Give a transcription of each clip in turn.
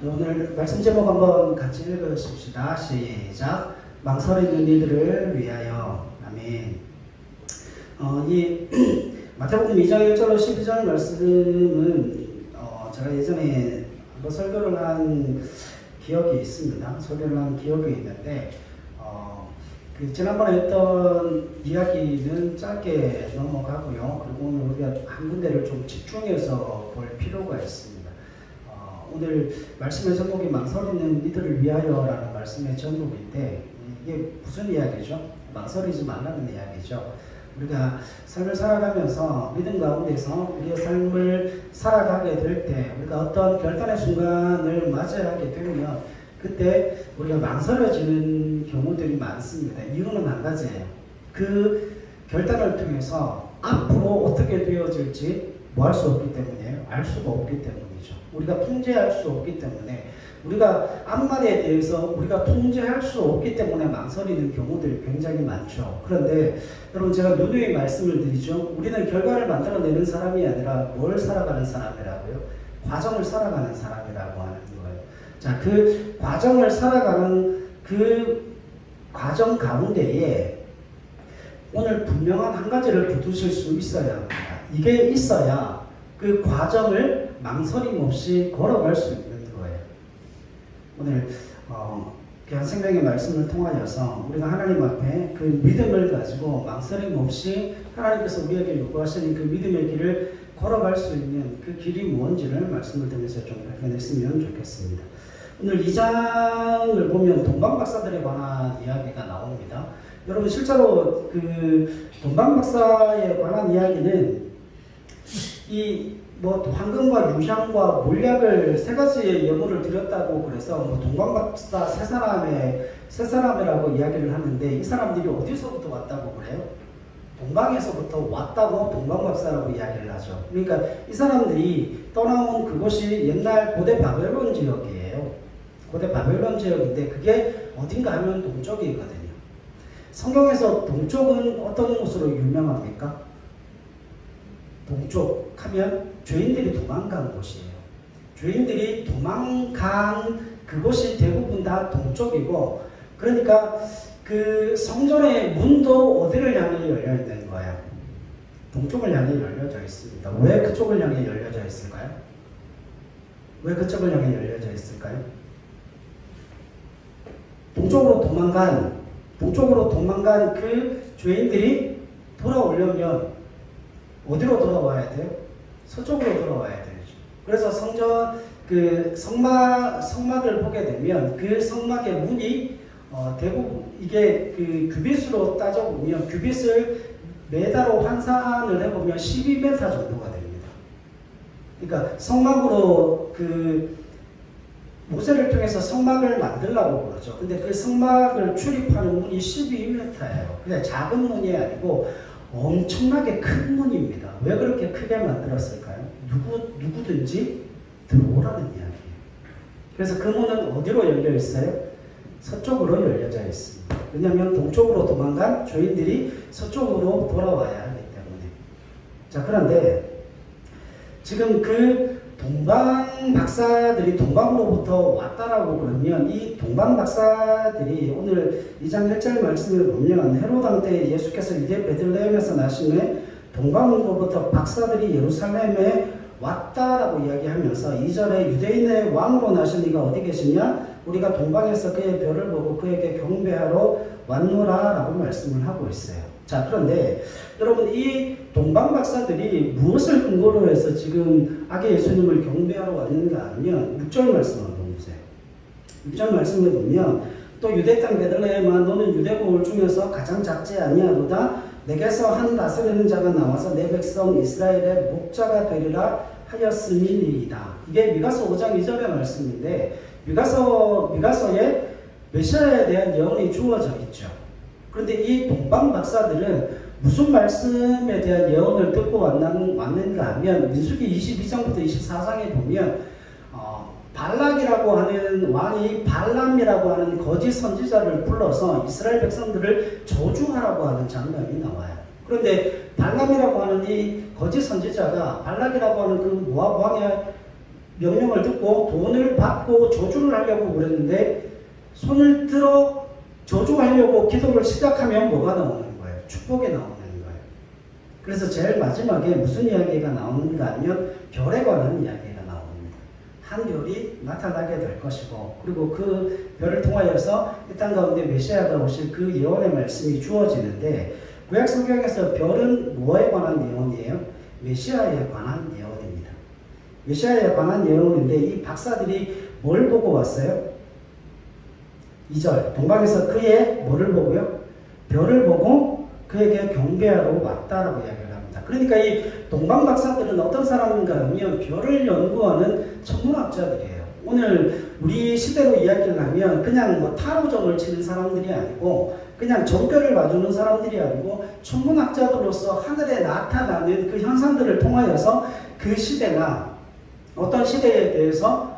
오늘 말씀 제목 한번 같이 읽으십시다. 시작. 망설이는 이들을 위하여. 아멘. 이 마태복음 2장 1절로 12절 말씀은 제가 예전에 한번 설교를 한 기억이 있습니다. 설교를 한 기억이 있는데 지난번에 했던 이야기는 짧게 넘어가고요. 그리고 오늘 우리가 한 군데를 좀 집중해서 볼 필요가 있습니다. 오늘 말씀의 제목이 망설이는 이들을 위하여라는 말씀의 제목인데 이게 무슨 이야기죠? 망설이지 말라는 이야기죠. 우리가 삶을 살아가면서 믿음 가운데서 우리의 삶을 살아가게 될 때 우리가 어떤 결단의 순간을 맞이하게 되면 그때 우리가 망설여지는 경우들이 많습니다. 이유는 한 가지예요. 그 결단을 통해서 앞으로 어떻게 되어질지 뭐 할 수 없기 때문이에요. 알 수가 없기 때문이죠. 우리가 통제할 수 없기 때문에 우리가 앞날에 대해서 우리가 통제할 수 없기 때문에 망설이는 경우들이 굉장히 많죠. 그런데 여러분 제가 누누이 말씀을 드리죠. 우리는 결과를 만들어내는 사람이 아니라 뭘 살아가는 사람이라고요? 과정을 살아가는 사람이라고 하는 거예요. 자, 그 과정을 살아가는 그 과정 가운데에 오늘 분명한 한 가지를 붙으실 수 있어야 합니다. 이게 있어야 그 과정을 망설임 없이 걸어갈 수 있는 거예요. 오늘 귀한 생명의 말씀을 통하여서 우리가 하나님 앞에 그 믿음을 가지고 망설임 없이 하나님께서 우리에게 요구하시는 그 믿음의 길을 걸어갈 수 있는 그 길이 무엇인지를 말씀을 통해서 좀 발견했으면 좋겠습니다. 오늘 2장을 보면 동방박사들에 관한 이야기가 나옵니다. 여러분 실제로 그 동방박사에 관한 이야기는 이 황금과 유향과 몰약을 세 가지의 예물을 드렸다고 그래서 동방박사 세 사람이라고 이야기를 하는데 이 사람들이 어디서부터 왔다고 그래요? 동방에서부터 왔다고 동방박사라고 이야기를 하죠. 그러니까 이 사람들이 떠나온 그곳이 옛날 고대 바벨론 지역이에요. 고대 바벨론 지역인데 그게 어딘가 하면 동쪽이거든요. 성경에서 동쪽은 어떤 곳으로 유명합니까? 동쪽 하면 죄인들이 도망간 곳이에요. 죄인들이 도망간 그곳이 대부분 다 동쪽이고 그러니까 그 성전의 문도 어디를 향해 열려 있는 거예요? 동쪽을 향해 열려져 있습니다. 왜 그쪽을 향해 열려져 있을까요? 왜 그쪽을 향해 열려져 있을까요? 동쪽으로 도망간 그 죄인들이 돌아오려면 어디로 돌아와야 돼요? 서쪽으로 돌아와야 되죠. 그래서 성막을 보게 되면 그 성막의 문이 대부분 이게 그 규빗으로 따져보면 규빗을 메다로 환산을 해보면 12m 정도가 됩니다. 그러니까 성막으로 모세를 통해서 성막을 만들라고 그러죠. 근데 그 성막을 출입하는 문이 12m예요. 그냥 작은 문이 아니고 엄청나게 큰 문입니다. 왜 그렇게 크게 만들었을까요? 누구든지 들어오라는 이야기예요. 그래서 그 문은 어디로 열려 있어요? 서쪽으로 열려져 있습니다. 왜냐하면 동쪽으로 도망간 죄인들이 서쪽으로 돌아와야 하기 때문에. 자, 그런데 지금 그 동방 박사들이 동방으로부터 왔다라고 그러면 이 동방 박사들이 오늘 2장 1절 말씀을 보면 헤롯 왕 때 예수께서 유대 베들레헴에서 나신 후에 동방으로부터 박사들이 예루살렘에 왔다라고 이야기하면서 2절에 유대인의 왕으로 나신 이가 어디 계시냐? 우리가 동방에서 그의 별을 보고 그에게 경배하러 왔노라라고 말씀을 하고 있어요. 자, 그런데 여러분 이 동방 박사들이 무엇을 근거로 해서 지금 아기 예수님을 경배하러 왔는가 하면 6절 말씀을 보세요. 6절 말씀을 보면 또 유대 땅 베들레헴아 너는 유대국 중에서 가장 작지 아니하도다 내게서 한 다스리는 자가 나와서 내 백성 이스라엘의 목자가 되리라 하였음이니이다. 이게 미가서 5장 2절의 말씀인데 미가서에 메시아에 대한 예언이 주어져 있죠. 그런데 이 동방 박사들은 무슨 말씀에 대한 예언을 듣고 왔는가 하면 민수기 22장부터 24장에 보면 발락이라고 하는 왕이 발람이라고 하는 거짓 선지자를 불러서 이스라엘 백성들을 저주하라고 하는 장면이 나와요. 그런데 발람이라고 하는 이 거짓 선지자가 발락이라고 하는 그 모압 왕의 명령을 듣고 돈을 받고 저주를 하려고 그랬는데 손을 들어 저주하려고 기도를 시작하면 뭐가 나오는 거예요? 축복이 나오는 거예요. 그래서 제일 마지막에 무슨 이야기가 나오는가 하면 별에 관한 이야기가 나옵니다. 한 별이 나타나게 될 것이고 그리고 그 별을 통하여서 이 땅 가운데 메시아가 오실 그 예언의 말씀이 주어지는데 구약 성경에서 별은 뭐에 관한 예언이에요? 메시아에 관한 예언입니다. 메시아에 관한 예언인데 이 박사들이 뭘 보고 왔어요? 2절 동방에서 그의 뭐를 보고요? 별을 보고 그에게 경배하러 왔다라고 이야기를 합니다. 그러니까 이 동방 박사들은 어떤 사람인가 하면 별을 연구하는 천문학자들이에요. 오늘 우리 시대로 이야기를 하면 그냥 뭐 타로점을 치는 사람들이 아니고 그냥 정별을 봐주는 사람들이 아니고 천문학자들로서 하늘에 나타나는 그 현상들을 통하여서 그 시대나 어떤 시대에 대해서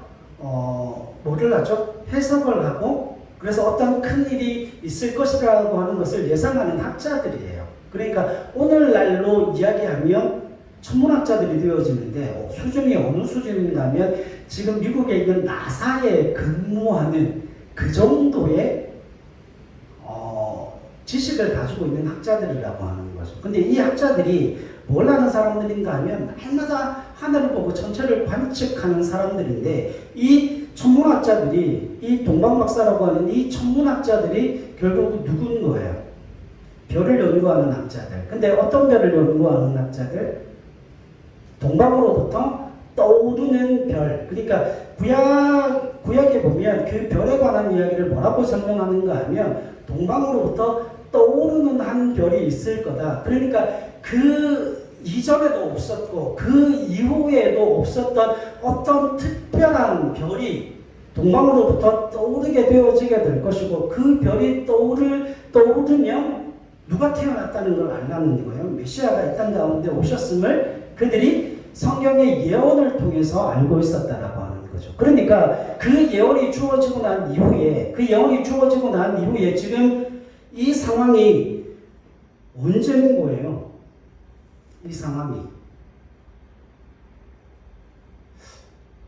뭐를 하죠? 해석을 하고 그래서 어떤 큰 일이 있을 것이라고 하는 것을 예상하는 학자들이에요. 그러니까 오늘날로 이야기하면 천문학자들이 되어지는데 수준이 어느 수준인가 하면 지금 미국에 있는 나사에 근무하는 그 정도의 지식을 가지고 있는 학자들이라고 하는 거죠. 근데 이 학자들이 뭘 하는 사람들인가 하면 날마다 하늘을 보고 천체를 관측하는 사람들인데 이 천문학자들이 이 동방박사라고 하는 이 천문학자들이 결국 누군 거예요? 별을 연구하는 학자들. 근데 어떤 별을 연구하는 학자들? 동방으로부터 떠오르는 별. 그러니까 구약에 보면 그 별에 관한 이야기를 뭐라고 설명하는가 하면 동방으로부터 떠오르는 한 별이 있을 거다. 그러니까 그 이전에도 없었고 그 이후에도 없었던 어떤 특별한 별이 동방으로부터 떠오르게 되어지게 될 것이고 그 별이 떠오르면 누가 태어났다는 걸 알라는 거예요. 메시아가 이 땅 가운데 오셨음을 그들이 성경의 예언을 통해서 알고 있었다라고 하는 거죠. 그러니까 그 예언이 주어지고 난 이후에 지금 이 상황이 언제인 거예요? 이 상황이.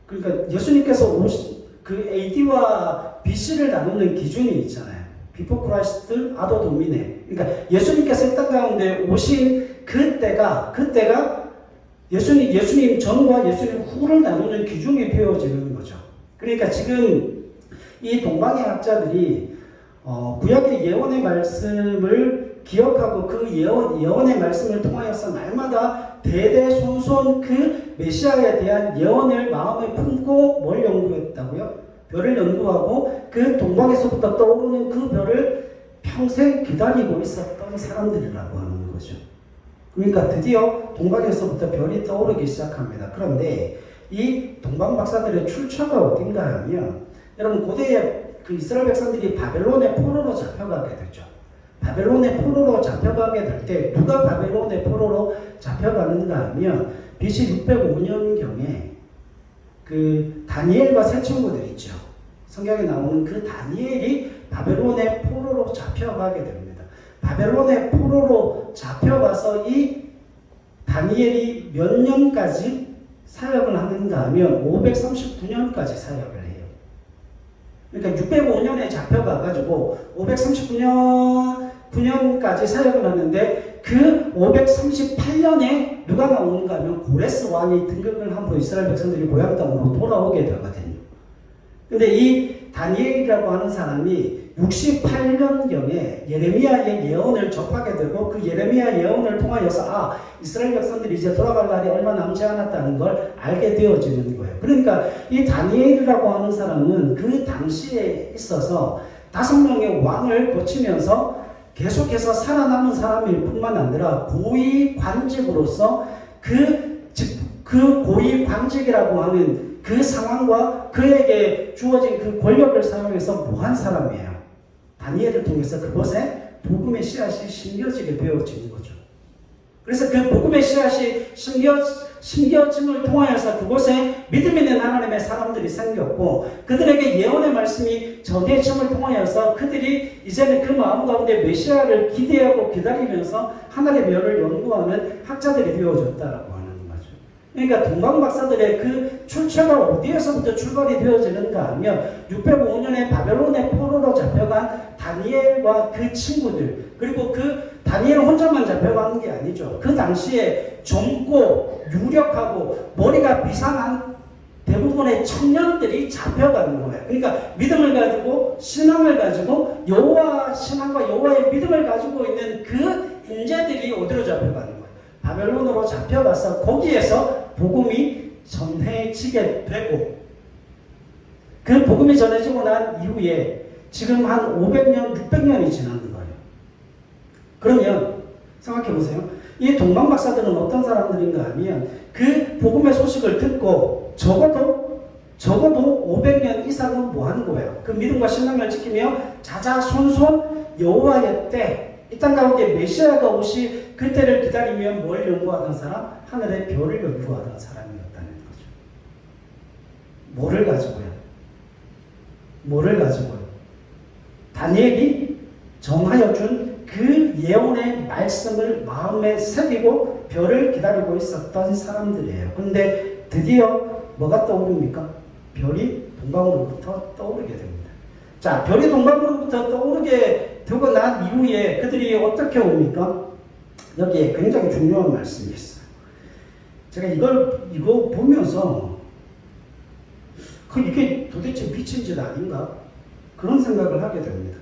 그러니까 예수님께서 그 AD와 BC를 나누는 기준이 있잖아요. Before Christ, Ad Domine. 그러니까 예수님께서 이 땅 가운데 오신 그때가 예수님 전과 예수님 후를 나누는 기준이 되어지는 거죠. 그러니까 지금 이 동방의 학자들이 구약의 예언의 말씀을 기억하고 그 예언의 말씀을 통하여서 날마다 대대손손 그 메시아에 대한 예언을 마음에 품고 뭘 연구했다고요? 별을 연구하고 그 동방에서부터 떠오르는 그 별을 평생 기다리고 있었던 사람들이라고 하는 거죠. 그러니까 드디어 동방에서부터 별이 떠오르기 시작합니다. 그런데 이 동방 박사들의 출처가 어딘가 하면 여러분 고대에 그 이스라엘 백성들이 바벨론의 포로로 잡혀가게 되죠. 바벨론의 포로로 잡혀가게 될 때 누가 바벨론의 포로로 잡혀가는가 하면 BC 605년경에 그 다니엘과 세 친구들 있죠. 성경에 나오는 그 다니엘이 바벨론의 포로로 잡혀가게 됩니다. 바벨론의 포로로 잡혀가서 이 다니엘이 몇 년까지 사역을 하는가 하면 539년까지 사역을 해요. 그러니까 605년에 잡혀가가지고 539년까지 사역을 하는데 그 538년에 누가 나오는가 하면 고레스 왕이 등극을 함으로 이스라엘 백성들이 고향 땅으로 돌아오게 되거든요. 근데 이 다니엘이라고 하는 사람이 68년경에 예레미야의 예언을 접하게 되고 그 예레미야 예언을 통하여서 이스라엘 백성들이 이제 돌아갈 날이 얼마 남지 않았다는 걸 알게 되어지는 거예요. 그러니까 이 다니엘이라고 하는 사람은 그 당시에 있어서 5명의 왕을 거치면서 계속해서 살아남은 사람일 뿐만 아니라 고위 관직으로서 그 고위 관직이라고 하는 그 상황과 그에게 주어진 그 권력을 사용해서 뭐한 사람이에요. 다니엘을 통해서 그곳에 복음의 씨앗이 심겨지게 되어지는 거죠. 그래서 그 복음의 씨앗이 심겨짐을 통하여서 그곳에 믿음 있는 하나님의 사람들이 생겼고 그들에게 예언의 말씀이 전해짐을 통하여서 그들이 이제는 그 마음 가운데 메시아를 기대하고 기다리면서 하늘의 별을 연구하는 학자들이 되어졌다라고 하는 거죠. 그러니까 동방 박사들의 그 출처가 어디에서부터 출발이 되어지는가 하면 605년에 바벨론의 포로로 잡혀간 다니엘과 그 친구들, 그리고 그 다니엘 혼자만 잡혀간 게 아니죠. 그 당시에 젊고 유력하고 머리가 비상한 대부분의 청년들이 잡혀가는 거예요. 그러니까 믿음을 가지고 신앙을 가지고 여호와 신앙과 여호와의 믿음을 가지고 있는 그 인재들이 어디로 잡혀가는 거예요? 바벨론으로 잡혀가서 거기에서 복음이 전해지게 되고, 그 복음이 전해지고 난 이후에 지금 한 500년, 600년이 지난 거예요. 그러면 생각해 보세요. 이 동방 박사들은 어떤 사람들인가 하면 그 복음의 소식을 듣고 적어도 500년 이상은 뭐 하는 거예요? 그 믿음과 신앙을 지키며 자자손손 여호와의 때, 이 땅 가운데 메시아가 오시 그때를 기다리며 뭘 연구하던 사람? 하늘의 별을 연구하던 사람이었다는 거죠. 뭐를 가지고요? 뭐를 가지고요? 다니엘이 정하여 준 그 예언의 말씀을 마음에 새기고 별을 기다리고 있었던 사람들이에요. 그런데 드디어 뭐가 떠오릅니까? 별이 동방으로부터 떠오르게 됩니다. 자, 별이 동방으로부터 떠오르게 되고 난 이후에 그들이 어떻게 옵니까? 여기에 굉장히 중요한 말씀이 있어요. 제가 이거 보면서 이게 도대체 미친 짓 아닌가? 그런 생각을 하게 됩니다.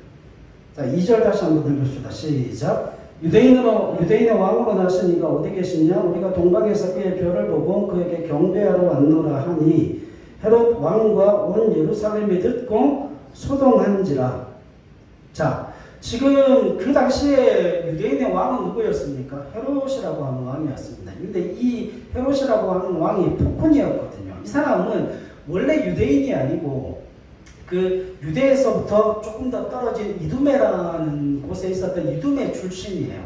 자, 2절 다시 한번 읽읍시다. 시작. 유대인의 왕으로 나신 이가 어디 계시냐? 우리가 동방에서 그의 별을 보고 그에게 경배하러 왔노라 하니 헤롯 왕과 온 예루살렘이 듣고 소동한지라. 자, 지금 그 당시에 유대인의 왕은 누구였습니까? 헤롯이라고 하는 왕이었습니다. 근데 이 헤롯이라고 하는 왕이 폭군이었거든요. 이 사람은 원래 유대인이 아니고 그 유대에서부터 조금 더 떨어진 이두메라는 곳에 있었던 이두메 출신이에요.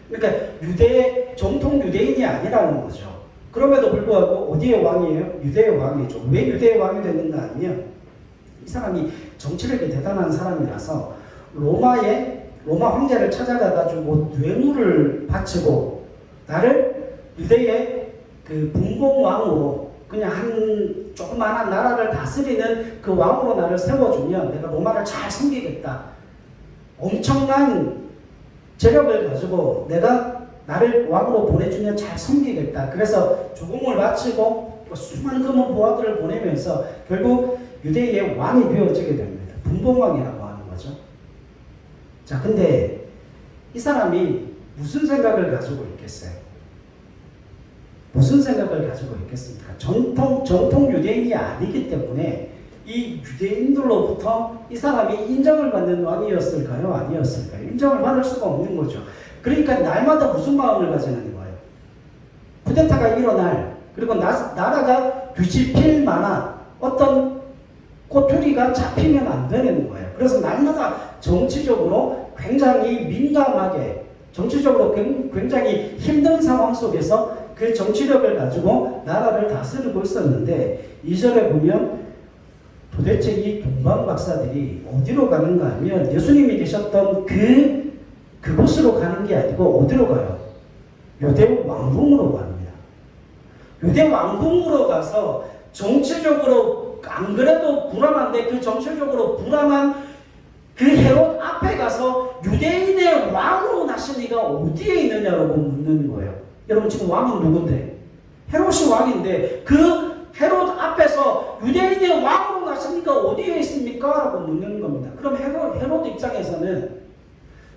그러니까 정통 유대인이 아니라는 거죠. 그럼에도 불구하고 어디의 왕이에요? 유대의 왕이죠. 왜 유대의 왕이 됐는가 하면 이 사람이 정치력이 대단한 사람이라서 로마 황제를 찾아가가지고 뇌물을 바치고 나를 유대의 그 분봉왕으로 그냥 한 조그마한 나라를 다스리는 그 왕으로 나를 세워주면 내가 로마를 잘 섬기겠다. 엄청난 재력을 가지고 나를 왕으로 보내주면 잘 섬기겠다. 그래서 조공을 바치고 수많은 금은 보화들을 보내면서 결국 유대의 왕이 되어지게 됩니다. 분봉왕이라고 하는 거죠. 자, 근데 이 사람이 무슨 생각을 가지고 있겠어요? 무슨 생각을 가지고 있겠습니까? 정통 유대인이 아니기 때문에 이 유대인들로부터 이 사람이 인정을 받는 왕이었을까요? 아니었을까요? 인정을 받을 수가 없는 거죠. 그러니까 날마다 무슨 마음을 가지는 거예요? 쿠데타가 일어날, 그리고 나라가 뒤집힐 만한 어떤 꼬투리가 잡히면 안 되는 거예요. 그래서 날마다 정치적으로 굉장히 민감하게, 정치적으로 굉장히 힘든 상황 속에서 그 정치력을 가지고 나라를 다스리고 있었는데 2절에 보면 도대체 이 동방 박사들이 어디로 가는가 하면 예수님이 계셨던 그곳으로 가는 게 아니고 어디로 가요? 유대 왕궁으로 갑니다. 유대 왕궁으로 가서 정치적으로 안 그래도 불안한데 그 정치적으로 불안한 그 헤롯 앞에 가서 유대인의 왕으로 나신 이가 어디에 있느냐라고 묻는 거예요. 여러분 지금 왕은 누군데? 헤롯이 왕인데 그 헤롯 앞에서 유대인의 왕으로 나시니까 어디에 있습니까? 라고 묻는 겁니다. 그럼 헤롯 입장에서는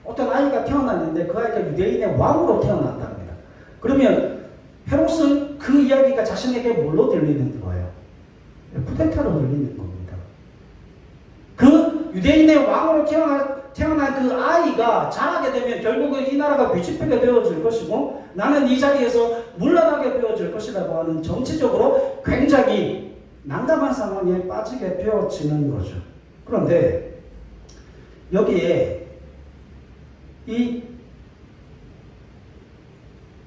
어떤 아이가 태어났는데 그 아이가 유대인의 왕으로 태어난답니다. 그러면 헤롯은 그 이야기가 자신에게 뭘로 들리는 거예요? 쿠데타로 들리는 겁니다. 그 유대인의 왕으로 태어난 그 아이가 자라게 되면 결국은 이 나라가 뒤집히게 되어질 것이고 나는 이 자리에서 물러나게 되어질 것이라고 하는 정치적으로 굉장히 난감한 상황에 빠지게 되어지는 거죠. 그런데 여기에 이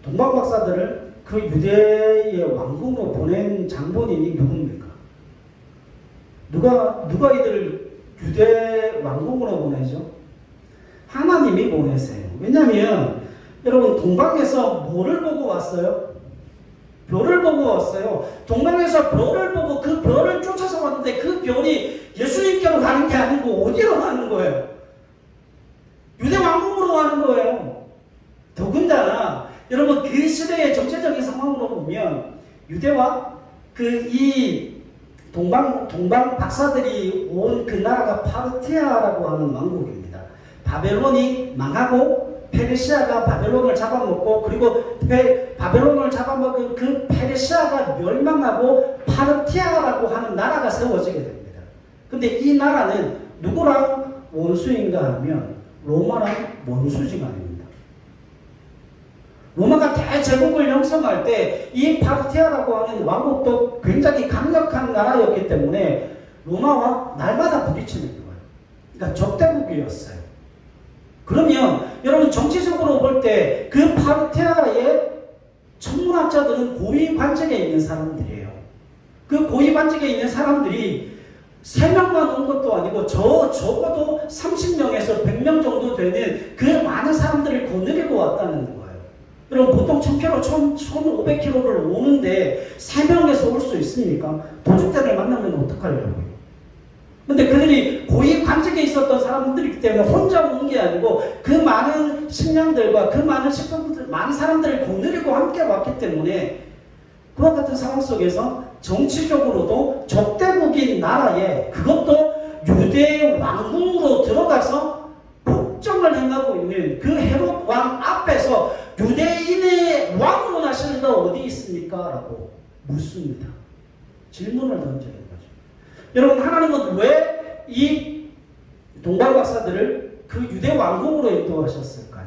동방 박사들을 그 유대의 왕궁으로 보낸 장본인이 누굽니까? 누가 이들을 유대 왕궁으로 보내죠? 하나님이 보내세요. 왜냐하면 여러분 동방에서 뭐를 보고 왔어요? 별을 보고 왔어요. 동방에서 별을 보고 그 별을 쫓아서 왔는데 그 별이 예수님께로 가는 게 아니고 어디로 가는 거예요? 유대 왕궁으로 가는 거예요. 더군다나 여러분 그 시대의 정체적인 상황으로 보면 유대와 이 동방 박사들이 온 그 나라가 파르티아라고 하는 왕국입니다. 바벨론이 망하고 페르시아가 바벨론을 잡아먹고 그리고 바벨론을 잡아먹은 그 페르시아가 멸망하고 파르티아라고 하는 나라가 세워지게 됩니다. 근데 이 나라는 누구랑 원수인가 하면 로마랑 원수지간입니다. 로마가 대제국을 형성할 때 이 파르티아라고 하는 왕국도 굉장히 강력한 나라였기 때문에 로마와 날마다 부딪히는 거예요. 그러니까 적대국이었어요. 그러면 여러분 정치적으로 볼 때 그 파르티아의 천문학자들은 고위 관직에 있는 사람들이에요. 그 고위 관직에 있는 사람들이 3명만 온 것도 아니고 적어도 30명에서 100명 정도 되는 그 많은 사람들을 거느리고 왔다는 거예요. 여러분 보통 1000km, 1500km를 오는데 3명에서 올 수 있습니까? 도둑들을 만나면 어떡하려고요? 근데 그들이 고위 관직에 있었던 사람들이기 때문에 혼자 온 게 아니고 그 많은 식량들과 그 많은 식품들, 많은 사람들을 거느리고 함께 왔기 때문에 그와 같은 상황 속에서 정치적으로도 적대국인 나라에 그것도 유대 왕궁으로 들어가서 폭정을 행하고 있는 그 헤롯 왕 앞에서 유대인의 왕으로 나시는 거 어디 있습니까? 라고 묻습니다. 질문을 던지는 거죠. 여러분 하나님은 왜 이 동방박사들을 그 유대 왕국으로 인도하셨을까요?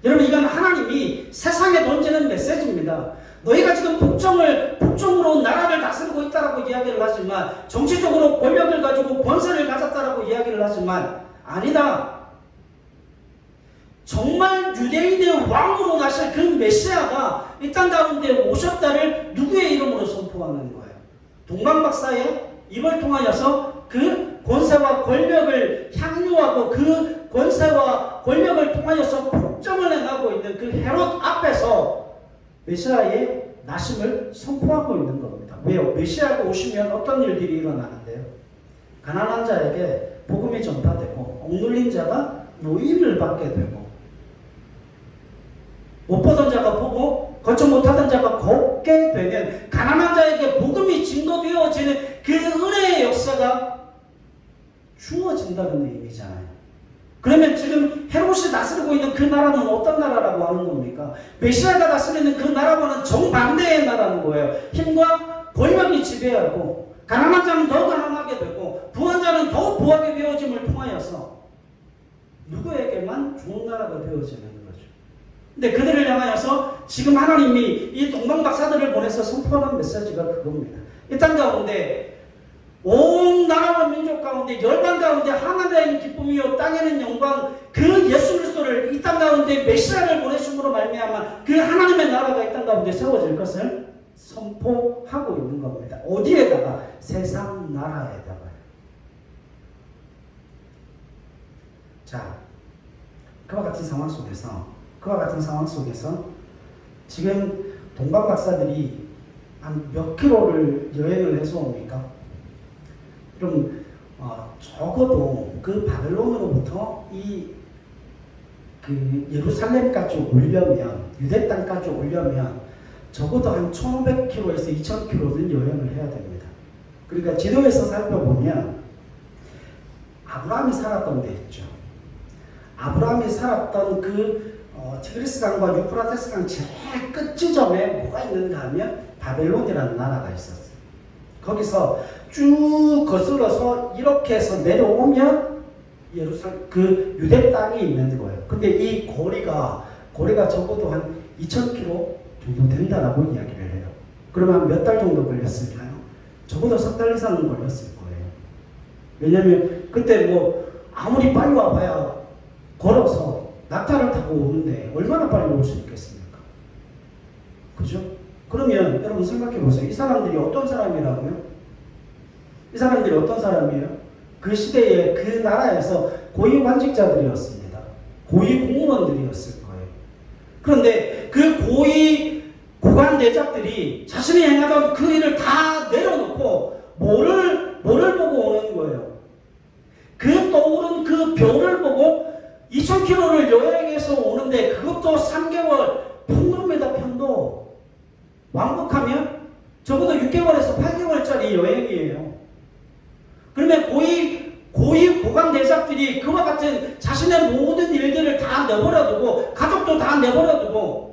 여러분 이건 하나님이 세상에 던지는 메시지입니다. 너희가 지금 북쪽으로 나라를 다스리고 있다라고 이야기를 하지만 정치적으로 권력을 가지고 권세를 가졌다라고 이야기를 하지만 아니다. 정말 유대인의 왕으로 나실 그 메시아가 이 땅 가운데 오셨다를 누구의 이름으로 선포하는 거예요? 동방박사의 입을 통하여서 그 권세와 권력을 향유하고 그 권세와 권력을 통하여서 폭정을 행하고 있는 그 헤롯 앞에서 메시아의 나심을 선포하고 있는 겁니다. 왜요? 메시아가 오시면 어떤 일들이 일어나는데요? 가난한 자에게 복음이 전파되고 억눌린 자가 노임을 받게 되고 못 보던 자가 보고 걷지 못하던 자가 걷게 되는 가난한 자에게 복음이 증거되어지는 그 은혜의 역사가 주어진다는 의미잖아요. 그러면 지금 헤롯이 다스리고 있는 그 나라는 어떤 나라라고 하는 겁니까? 메시아가 다스리는 그 나라와는 정반대의 나라는 거예요. 힘과 권력이 지배하고 가난한 자는 더 가난하게 되고 부한 자는 더 부하게 되어짐을 통하여서 누구에게만 좋은 나라가 되어지는 거죠. 근데 그들을 향하여서 지금 하나님이 이 동방박사들을 보내서 선포하는 메시지가 그겁니다. 이 땅 가운데 온 나라와 민족 가운데 열방 가운데 하나님의 기쁨이요 땅에는 영광 그 예수 그리스도를 이 땅 가운데 메시아를 보내심으로 말미암아 그 하나님의 나라가 이 땅 가운데 세워질 것을 선포하고 있는 겁니다. 어디에다가? 세상 나라에다가요. 자, 그와 같은 상황 속에서 지금 동방박사들이 한 몇 킬로를 여행을 해서 옵니까? 그럼 적어도 그 바벨론으로부터 그 예루살렘까지 오려면 유대 땅까지 오려면 적어도 한 1500km에서 2000km는 여행을 해야 됩니다. 그러니까 지도에서 살펴보면 아브라함이 살았던 데 있죠. 아브라함이 살았던 그 티그리스 강과 유프라테스 강 제일 끝 지점에 뭐가 있는가 하면 바벨론이라는 나라가 있었어요. 거기서 쭉 거슬러서 이렇게 해서 내려오면 그 유대 땅이 있는 거예요. 근데 이 거리가 적어도 한 2000km 정도 된다라고 이야기를 해요. 그러면 몇 달 정도 걸렸을까요? 적어도 3달 이상은 걸렸을 거예요. 왜냐면 그때 뭐 아무리 빨리 와봐야 걸어서 낙타를 타고 오는데 얼마나 빨리 올 수 있겠습니까? 그죠? 그러면 여러분 생각해 보세요. 이 사람들이 어떤 사람이라고요? 이 사람들이 어떤 사람이에요? 그 시대에 그 나라에서 고위 관직자들이었습니다. 고위 공무원들이었을 거예요. 그런데 그 고위 고관 대작들이 자신이 행하던 그 일을 다 내려놓고 뭐를 보고 오는 거예요? 그 떠오른 그 별을 보고 2000km를 여행해서 오는데 그것도 3개월 편도입니다. 편도. 왕복하면 적어도 6개월에서 8개월짜리 여행이에요. 그러면 고관 대작들이 그와 같은 자신의 모든 일들을 다 내버려두고 가족도 다 내버려두고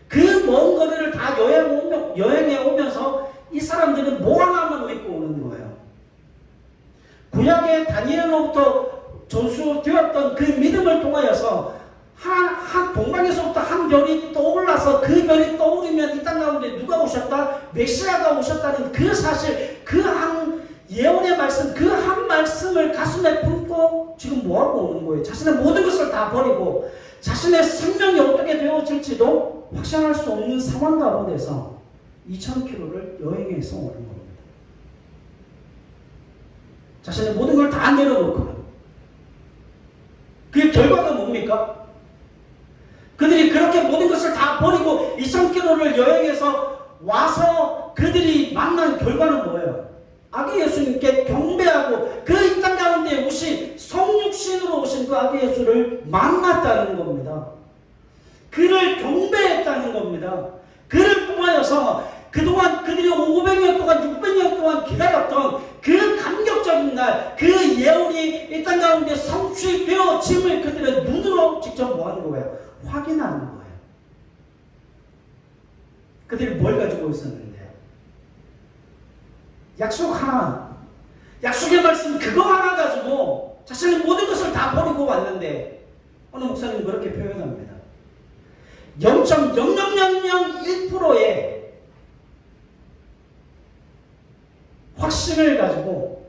그 먼 거리를 다 여행해 오면서 이 사람들은 뭐 하나만 믿고 오는 거예요. 구약의 다니엘로부터 전수되었던 그 믿음을 통하여서 한 동방에서부터 한 별이 떠올라서 그 별이 떠오르면 이 땅 가운데 누가 오셨다? 메시아가 오셨다는 그 사실, 그 한 예언의 말씀, 그 한 말씀을 가슴에 품고 지금 뭐하고 오는 거예요? 자신의 모든 것을 다 버리고 자신의 생명이 어떻게 되어질지도 확신할 수 없는 상황 가운데서 2000km를 여행해서 오는 겁니다. 자신의 모든 걸 다 내려놓고 그 결과가 뭡니까? 그들이 그렇게 모든 것을 다 버리고 2000km를 여행해서 와서 그들이 만난 결과는 뭐예요? 아기 예수님께 경배하고 그 이 땅 가운데 오신 성육신으로 오신 그 아기 예수를 만났다는 겁니다. 그를 경배했다는 겁니다. 그를 통하여서 그동안 그들이 500년 동안 600년 동안 기다렸던 그 감격적인 날, 그 예언이 이 땅 가운데 성취되어짐을 그들의 눈으로 직접 뭐 하는 거예요? 확인하는 거예요. 그들이 뭘 가지고 있었는데요? 약속 하나, 약속의 말씀 그거 하나 가지고 자신의 모든 것을 다 버리고 왔는데 어느 목사님은 그렇게 표현합니다. 0.0001%의 확신을 가지고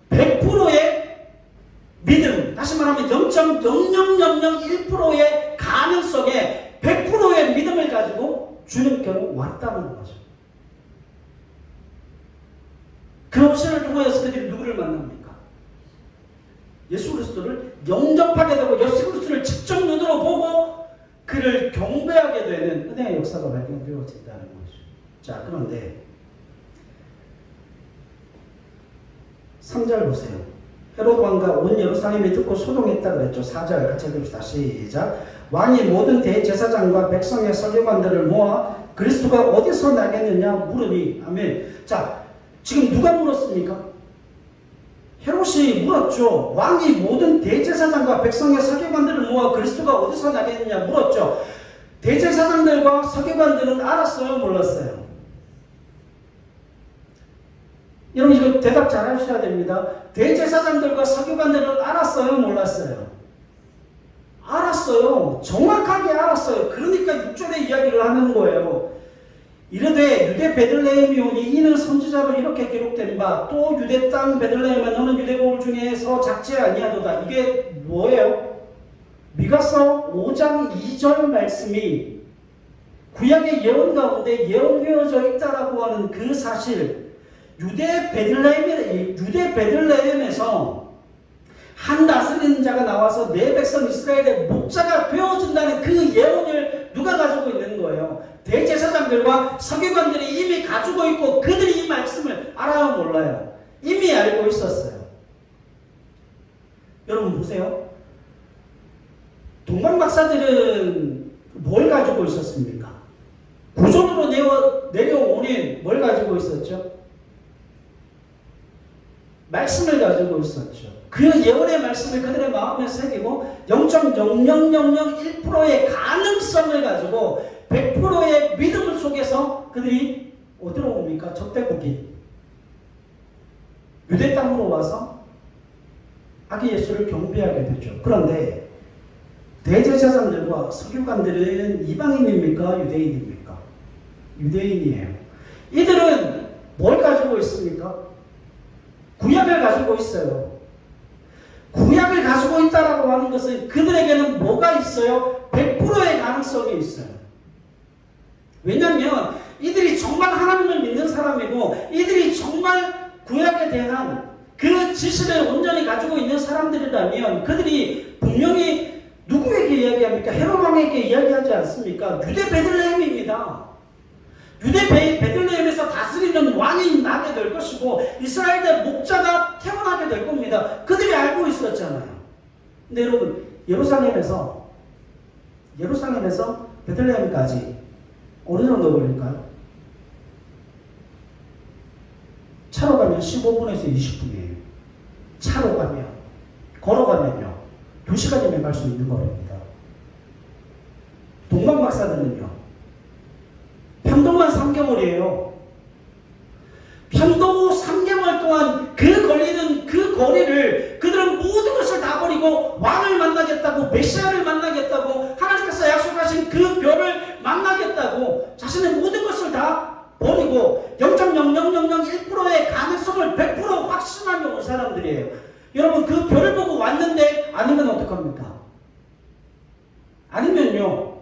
100%의 믿음, 다시 말하면 0.0001%의 가능성에 100%의 믿음을 가지고 주님께로 왔다는 거죠. 그 확신을 통하여서 그들이 누구를 만납니까? 예수 그리스도를 영접하게 되고 예수 그리스도를 직접 눈으로 보고 그를 경배하게 되는 은혜의 역사가 발견되어진다는 거죠. 자, 그런데 3절 보세요. 헤롯 왕과 온 예루살렘이 듣고 소동했다 그랬죠. 4절 같이 읽읍시다. 시작. 왕이 모든 대제사장과 백성의 서기관들을 모아 그리스도가 어디서 나겠느냐 물으니. 아멘. 자, 지금 누가 물었습니까? 헤롯이 물었죠. 왕이 모든 대제사장과 백성의 서기관들을 모아 그리스도가 어디서 나겠느냐 물었죠. 대제사장들과 서기관들은 알았어요? 몰랐어요? 여러분 이거 대답 잘 하셔야 됩니다. 대제사장들과 서기관들은 알았어요? 몰랐어요? 알았어요. 정확하게 알았어요. 그러니까 6절의 이야기를 하는 거예요. 이르되 유대 베들레헴이 오니 이는 선지자로 이렇게 기록된 바 또 유대 땅 베들레헴아 너는 유대 고을 중에서 작지 아니하도다. 이게 뭐예요? 미가서 5장 2절 말씀이 구약의 예언 가운데 예언되어져 있다라고 하는 그 사실, 유대 베들레헴에서 한 다스리는 자가 나와서 내 백성 이스라엘의 목자가 되어준다는 그 예언을 누가 가지고 있는 거예요? 대제사장들과 서기관들이 이미 가지고 있고 그들이 이 말씀을 알아요? 몰라요? 이미 알고 있었어요. 여러분 보세요. 동방 박사들은 뭘 가지고 있었습니까? 구존으로 내려오는 뭘 가지고 있었죠? 말씀을 가지고 있었죠. 그 예언의 말씀을 그들의 마음에 새기고 0.0001%의 가능성을 가지고 100%의 믿음 속에서 그들이 어디로 옵니까? 적대국인 유대 땅으로 와서 아기 예수를 경배하게 되죠. 그런데 대제사장들과 서기관들은 이방인입니까? 유대인입니까? 유대인이에요. 이들은 뭘 가지고 있습니까? 구약을 가지고 있어요. 구약을 가지고 있다라고 하는 것은 그들에게는 뭐가 있어요? 100%의 가능성이 있어요. 왜냐하면 이들이 정말 하나님을 믿는 사람이고 이들이 정말 구약에 대한 그 지식을 온전히 가지고 있는 사람들이라면 그들이 분명히 누구에게 누구에게 이야기합니까? 헤롯 왕에게 이야기하지 않습니까? 유대 베들레헴입니다. 유대 베들레헴에서 다스리는 왕이 나게 될 것이고 이스라엘의 목자가 태어나게 될 겁니다. 그들이 알고 있었잖아요. 근데 여러분, 예루살렘에서 베들레헴까지 어느 정도 걸릴까요? 차로 가면 15분에서 20분이에요. 차로 가면, 걸어가면요 2시간이면 갈 수 있는 거리입니다. 동방박사들은요 편도만 3개월이에요. 편도 3개월 동안 그 걸리는 그 거리를 그들은 모든 것을 다 버리고 왕을 만나겠다고, 메시아를 만나겠다고, 하나님께서 약속하신 그 별을 만나겠다고 자신의 모든 것을 다 버리고 0.00001%의 가능성을 100% 확신하며 온 사람들이에요. 여러분, 그 별을 보고 왔는데 아니면 어떡합니까? 아니면요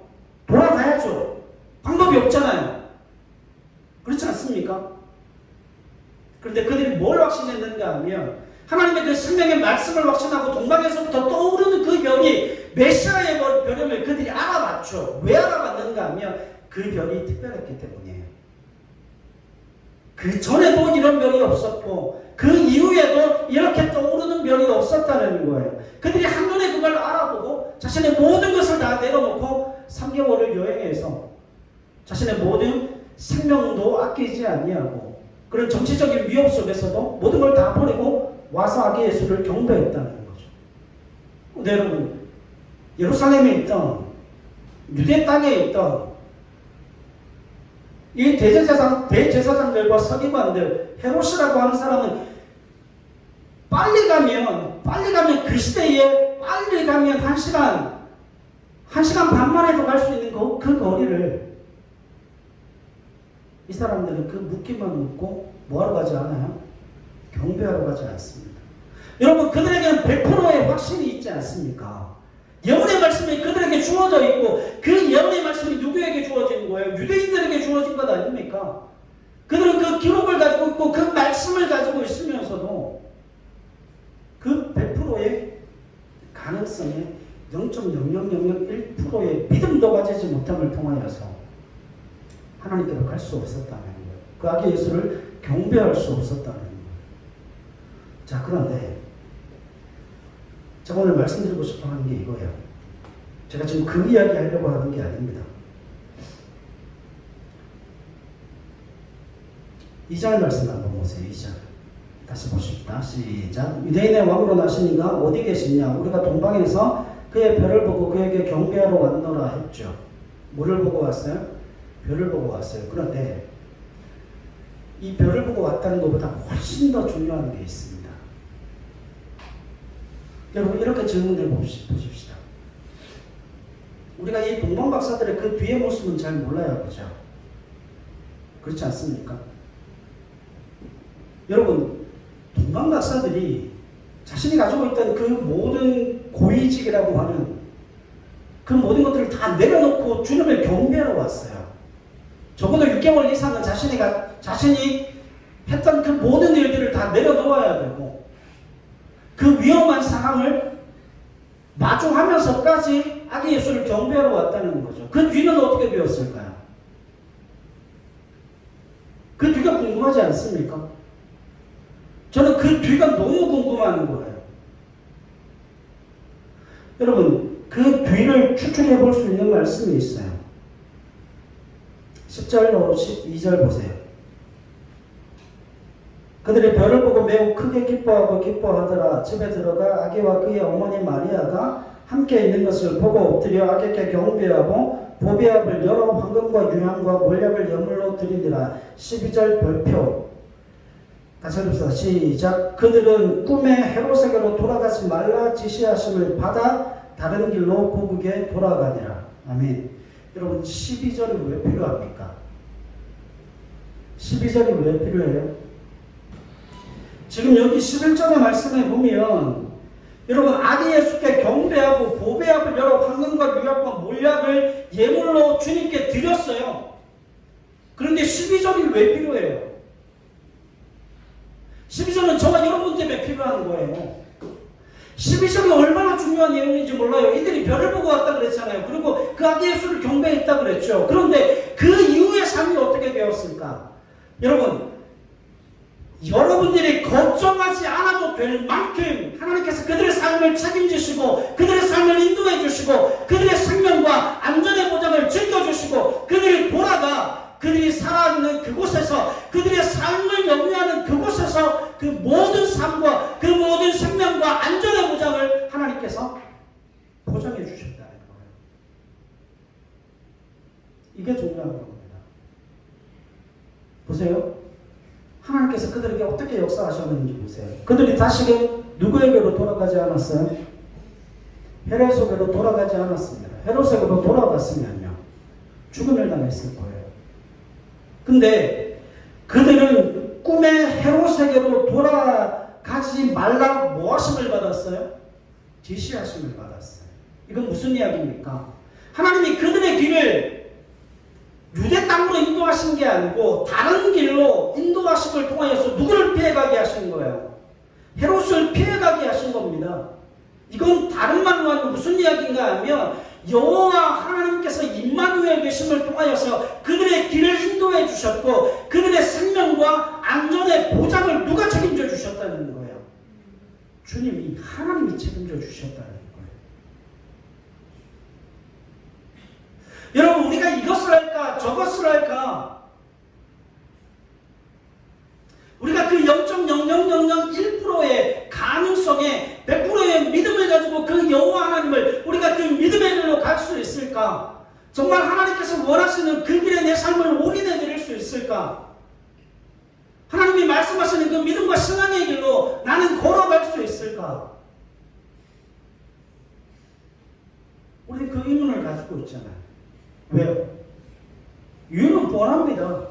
돌아가야죠. 방법이 없잖아요. 그렇지 않습니까? 그런데 그들이 뭘 확신했는가 하면 하나님의 그 생명의 말씀을 확신하고 동방에서부터 떠오르는 그 별이 메시아의 별임을 그들이 알아봤죠. 왜 알아봤는가 하면 그 별이 특별했기 때문이에요. 그 전에도 이런 별이 없었고 그 이후에도 이렇게 떠오르는 별이 없었다는 거예요. 그들이 한눈에 그걸 알아보고 자신의 모든 것을 다 내려놓고 3개월을 여행해서 자신의 모든 생명도 아끼지 아니하고 그런 정치적인 위협 속에서도 모든 걸 다 버리고 와서 아기 예수를 경배했다는 거죠. 근데 여러분, 예루살렘에 있던 유대 땅에 있던 이 대제사장들과 서기관들, 헤롯이라고 하는 사람은 빨리 가면 그 시대에 빨리 가면 1시간 반 만에도 갈 수 있는 그 거리를 이 사람들은 그 묻기만 묻고 뭐하러 가지 않아요? 경배하러 가지 않습니다. 여러분, 그들에게는 100%의 확신이 있지 않습니까? 예언의 말씀이 그들에게 주어져 있고 그 예언의 말씀이 누구에게 주어진 거예요? 유대인들에게 주어진 것 아닙니까? 그들은 그 기록을 가지고 있고 그 말씀을 가지고 있으면서도 그 100%의 가능성에 0.00001%의 믿음도 가지지 못함을 통하여서 하나님께로 갈 수 없었다는 거예요. 그 아기 예수를 경배할 수 없었다는 거예요. 자, 그런데 제가 오늘 말씀드리고 싶어 하는 게 이거예요. 제가 지금 그 이야기 하려고 하는 게 아닙니다. 2절 말씀 한번 보세요. 2절. 다시 보십시다. 시작. 유대인의 왕으로 나시니가 어디 계시냐? 우리가 동방에서 그의 별을 보고 그에게 경배하러 왔노라 했죠. 뭐를 보고 왔어요? 별을 보고 왔어요. 그런데 이 별을 보고 왔다는 것보다 훨씬 더 중요한 게 있습니다. 여러분, 이렇게 질문해 보십시다. 우리가 이 동방박사들의 그 뒤의 모습은 잘 몰라요. 그죠? 그렇지 않습니까? 여러분, 동방박사들이 자신이 가지고 있던 그 모든 고위직이라고 하는 그 모든 것들을 다 내려놓고 주님을 경배하러 왔어요. 적어도 6개월 이상은 자신이 했던 그 모든 일들을 다 내려놓아야 되고 그 위험한 상황을 마주하면서까지 아기 예수를 경배하러 왔다는 거죠. 그 뒤는 어떻게 되었을까요? 그 뒤가 궁금하지 않습니까? 저는 그 뒤가 너무 궁금한 거예요. 여러분, 그 뒤를 추측해 볼 수 있는 말씀이 있어요. 10절로 12절 보세요. 그들이 별을 보고 매우 크게 기뻐하고 기뻐하더라. 집에 들어가 아기와 그의 어머니 마리아가 함께 있는 것을 보고 엎드려 아기께 경배하고 보배압을 여러 황금과 유향과 몰약을 예물로 드리니라. 12절 별표. 다시 해봅시다. 시작. 그들은 꿈에 헤롯에게로 돌아가지 말라 지시하심을 받아 다른 길로 고국에 돌아가니라. 아멘. 여러분, 12절이 왜 필요합니까? 12절이 왜 필요해요? 지금 여기 11절의 말씀에 보면 여러분, 아기 예수께 경배하고 보배압을 여러 황금과 유약과 몰약을 예물로 주님께 드렸어요. 그런데 12절이 왜 필요해요? 12절은 저와 여러분 때문에 필요한 거예요. 12절이 얼마나 중요한 내용인지 몰라요. 이들이 별을 보고 왔다 그랬잖아요. 그리고 그 아기 예수를 경배했다 그랬죠. 그런데 그 이후의 삶이 어떻게 되었을까? 여러분들이 걱정하지 않아도 될 만큼 하나님께서 그들의 삶을 책임지시고 그들의 삶을 인도해 주시고 그들의 생명과 안전의 보장을 지켜주시고 그들이 돌아가 그들이 살아있는 그곳에서 그들의 삶을 영위하는 그곳에서 그 모든 삶과 그 모든 생명과 안전의 보장을 하나님께서 보장해 주셨다는 거예요. 이게 중요한 겁니다. 보세요. 하나님께서 그들에게 어떻게 역사하셨는지 보세요. 그들이 다시금 누구에게로 돌아가지 않았어요? 헤롯에게로 돌아가지 않았습니다. 헤롯에게로 돌아갔으면요, 죽음을 당했을 거예요. 근데 그들은 꿈에 헤롯에게로 돌아가지 말라 뭐하심을 받았어요? 지시하심을 받았어요. 이건 무슨 이야기입니까? 하나님이 그들의 길을 유대 땅으로 인도하신 게 아니고 다른 길로 인도하심을 통하여서 누구를 피해가게 하신 거예요? 헤롯을 피해가게 하신 겁니다. 이건 다른 말로 하면 무슨 이야기인가 하면 여호와 하나님께서 임마누엘 계심을 통하여서 그들의 길을 인도해 주셨고 그들의 생명과 안전의 보장을 누가 책임져 주셨다는 거예요? 주님이, 하나님이 책임져 주셨다는 거예요. 여러분, 우리가 이것을 할까 저것을 할까, 우리가 그 0.00001%의 가능성에 100%의 믿음을 가지고 그 여호와 하나님을 우리가 그 믿음의 길로 갈 수 있을까? 정말 하나님께서 원하시는 그 길에 내 삶을 올인해 드릴 수 있을까? 하나님이 말씀하시는 그 믿음과 신앙의 길로 나는 걸어갈 수 있을까? 우리는 그 의문을 가지고 있잖아요. 왜요? 이유는 뻔합니다.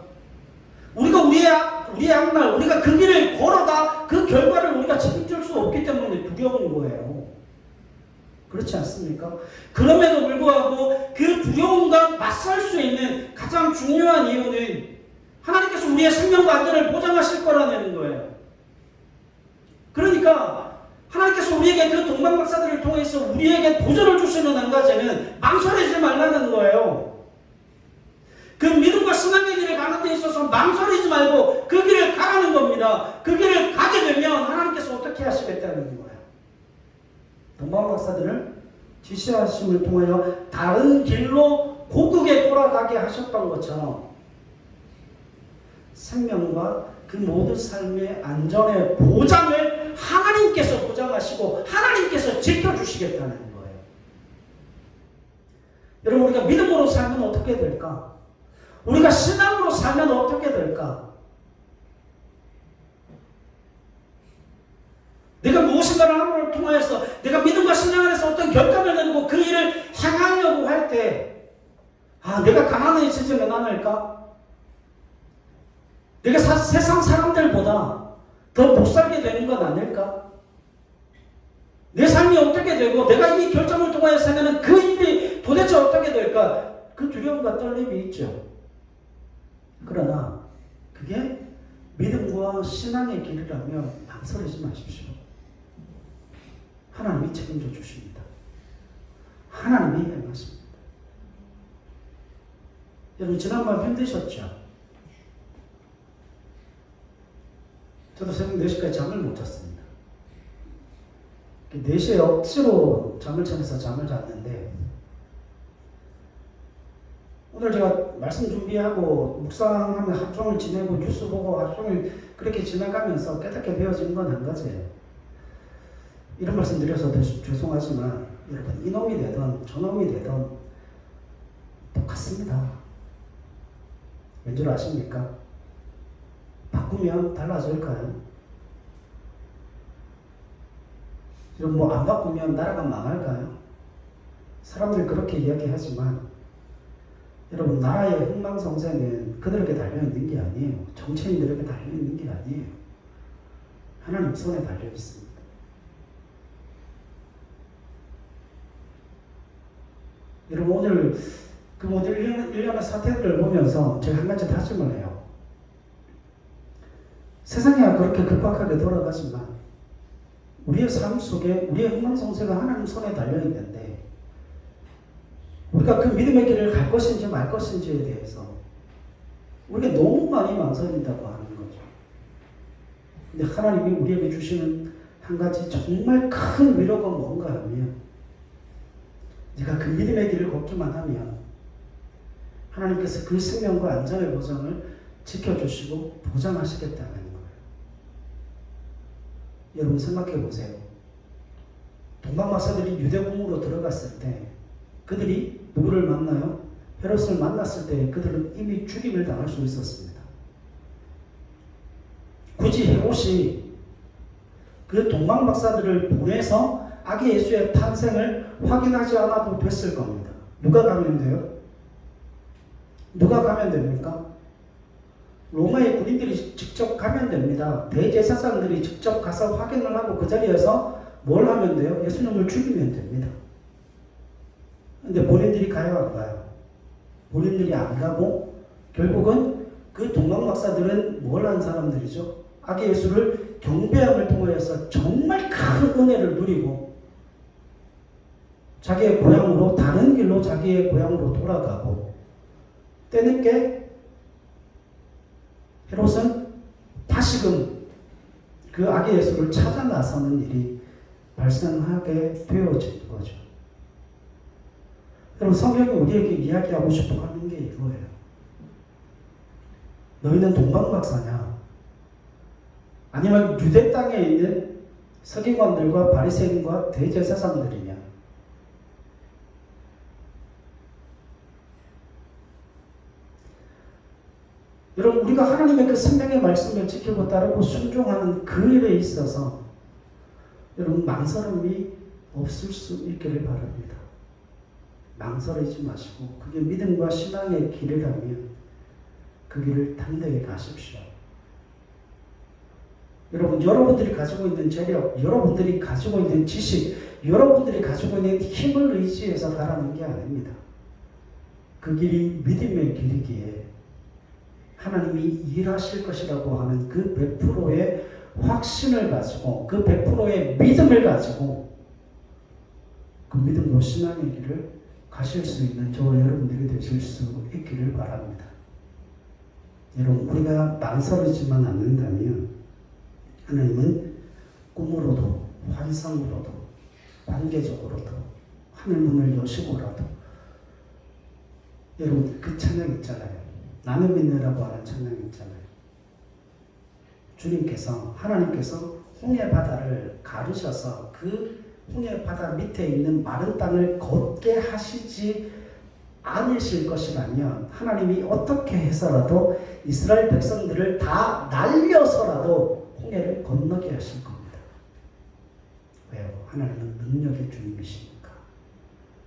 우리가 우리의 앞날, 우리가 그 길을 걸어가 그 결과를 우리가 책임질 수 없기 때문에 두려운 거예요. 그렇지 않습니까? 그럼에도 불구하고 그 두려움과 맞설 수 있는 가장 중요한 이유는 하나님께서 우리의 생명과 안전을 보장하실 거라는 거예요. 그러니까 하나님께서 우리에게 그 동방박사들을 통해서 우리에게 도전을 주시는 한 가지는 망설이지 말라는 거예요. 그 믿음과 신앙의 길을 가는 데 있어서 망설이지 말고 그 길을 가라는 겁니다. 그 길을 가게 되면 하나님께서 어떻게 하시겠다는 거예요. 동방박사들을 지시하심을 통하여 다른 길로 고국에 돌아가게 하셨던 것처럼 생명과 그 모든 삶의 안전의 보장을 하나님께서 보장하시고 하나님께서 지켜주시겠다는 거예요. 여러분, 우리가 믿음으로 살면 어떻게 될까? 우리가 신앙으로 살면 어떻게 될까? 내가 무엇인가를 하루를 통하여서 내가 믿음과 신앙 안에서 어떤 결단을 내리고 그 일을 행하려고 할 때, 내가 가난해지지는 않을까? 내가 세상 사람들보다 더 못 살게 되는 건 아닐까? 내 삶이 어떻게 되고 내가 이 결정을 통하여서 하면 그 일이 도대체 어떻게 될까? 그 두려움과 떨림이 있죠. 그러나 그게 믿음과 신앙의 길이라면 망설이지 마십시오. 하나님이 책임져 주십니다. 하나님이 행하십니다. 여러분, 지난밤 힘드셨죠? 저도 새벽 4시까지 잠을 못 잤습니다. 4시에 억지로 잠을 청해서 잠을 잤는데, 오늘 제가 말씀 준비하고 묵상하면 하루 종일 지내고 뉴스 보고 하루 종일 그렇게 지나가면서 깨닫게 되어진 건 한 가지예요. 이런 말씀 드려서 죄송하지만 여러분, 이놈이 되든 저놈이 되든 똑같습니다. 왠줄 아십니까? 바꾸면 달라질까요? 여러분, 안 바꾸면 나라가 망할까요? 사람들이 그렇게 이야기하지만 여러분, 나라의 흥망성쇠는 그들에게 달려있는 게 아니에요. 정치인들에게 달려있는 게 아니에요. 하나님 손에 달려있습니다. 여러분, 오늘 그 모든 일련의 사태들을 보면서 제가 한 가지 다짐을 해요. 세상이 그렇게 급박하게 돌아가지만 우리의 삶 속에 우리의 흥망성쇠가 하나님 손에 달려있는데 우리가 그 믿음의 길을 갈 것인지 말 것인지에 대해서 우리가 너무 많이 망설인다고 하는 거죠. 근데 하나님이 우리에게 주시는 한 가지 정말 큰 위로가 뭔가 하면 네가 그 믿음의 길을 걷기만 하면 하나님께서 그 생명과 안전의 보장을 지켜주시고 보장하시겠다는 거예요. 여러분 생각해 보세요. 동방박사들이 유대국으로 들어갔을 때 그들이 누구를 만나요? 헤롯을 만났을 때 그들은 이미 죽임을 당할 수 있었습니다. 굳이 헤롯이 그 동방박사들을 보내서 아기 예수의 탄생을 확인하지 않아도 됐을 겁니다. 누가 가면 돼요? 누가 가면 됩니까? 로마의 군인들이 직접 가면 됩니다. 대제사장들이 직접 가서 확인을 하고 그 자리에서 뭘 하면 돼요? 예수님을 죽이면 됩니다. 근데 본인들이 가요, 안 가요? 본인들이 안 가고 결국은 그 동방박사들은 뭘 한 사람들이죠? 아기 예수를 경배함을 통하여서 정말 큰 은혜를 누리고 자기의 고향으로 다른 길로 자기의 고향으로 돌아가고 때늦게 헤롯은 다시금 그 아기 예수를 찾아 나서는 일이 발생하게 되어진 거죠. 여러분 성경이 우리에게 이야기하고 싶어 하는 게 이거예요. 너희는 동방박사냐? 아니면 유대 땅에 있는 서기관들과 바리새인과 대제사장들이냐? 여러분 우리가 하나님의 그 생명의 말씀을 지키고 따르고 순종하는 그 일에 있어서 여러분 망설임이 없을 수 있기를 바랍니다. 망설이지 마시고 그게 믿음과 신앙의 길이라면 그 길을 담대히 가십시오. 여러분 여러분들이 가지고 있는 재력, 여러분들이 가지고 있는 지식, 여러분들이 가지고 있는 힘을 의지해서 가라는 게 아닙니다. 그 길이 믿음의 길이기에 하나님이 일하실 것이라고 하는 그 100%의 확신을 가지고 그 100%의 믿음을 가지고 그 믿음으로 신앙의 길을 가실 수 있는 저와 여러분들이 되실 수 있기를 바랍니다. 여러분 우리가 망설이지만 않는다면 하나님은 꿈으로도 환상으로도 관계적으로도 하늘문을 여시고라도 여러분 그 찬양 있잖아요. 나는 믿느라고 하는 찬양 있잖아요. 주님께서 하나님께서 홍해 바다를 가르셔서 그 홍해 바다 밑에 있는 마른 땅을 걷게 하시지 않으실 것이라면 하나님이 어떻게 해서라도 이스라엘 백성들을 다 날려서라도 홍해를 건너게 하실 겁니다. 왜요? 하나님은 능력의 주님이시니까.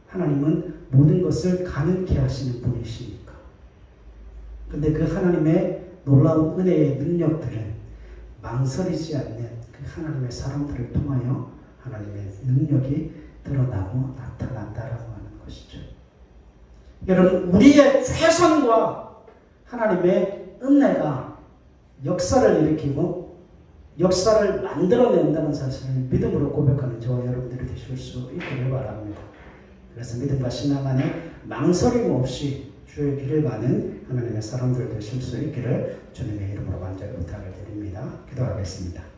하나님은 모든 것을 가능케 하시는 분이시니까. 근데 그 하나님의 놀라운 은혜의 능력들은 망설이지 않는 그 하나님의 사람들을 통하여 하나님의 능력이 드러나고 나타난다라고 하는 것이죠. 여러분 우리의 최선과 하나님의 은혜가 역사를 일으키고 역사를 만들어낸다는 사실을 믿음으로 고백하는 저와 여러분들이 되실 수 있기를 바랍니다. 그래서 믿음과 신앙 안에 망설임 없이 주의 길을 가는 하나님의 사람들 되실 수 있기를 주님의 이름으로 간절히 부탁을 드립니다. 기도하겠습니다.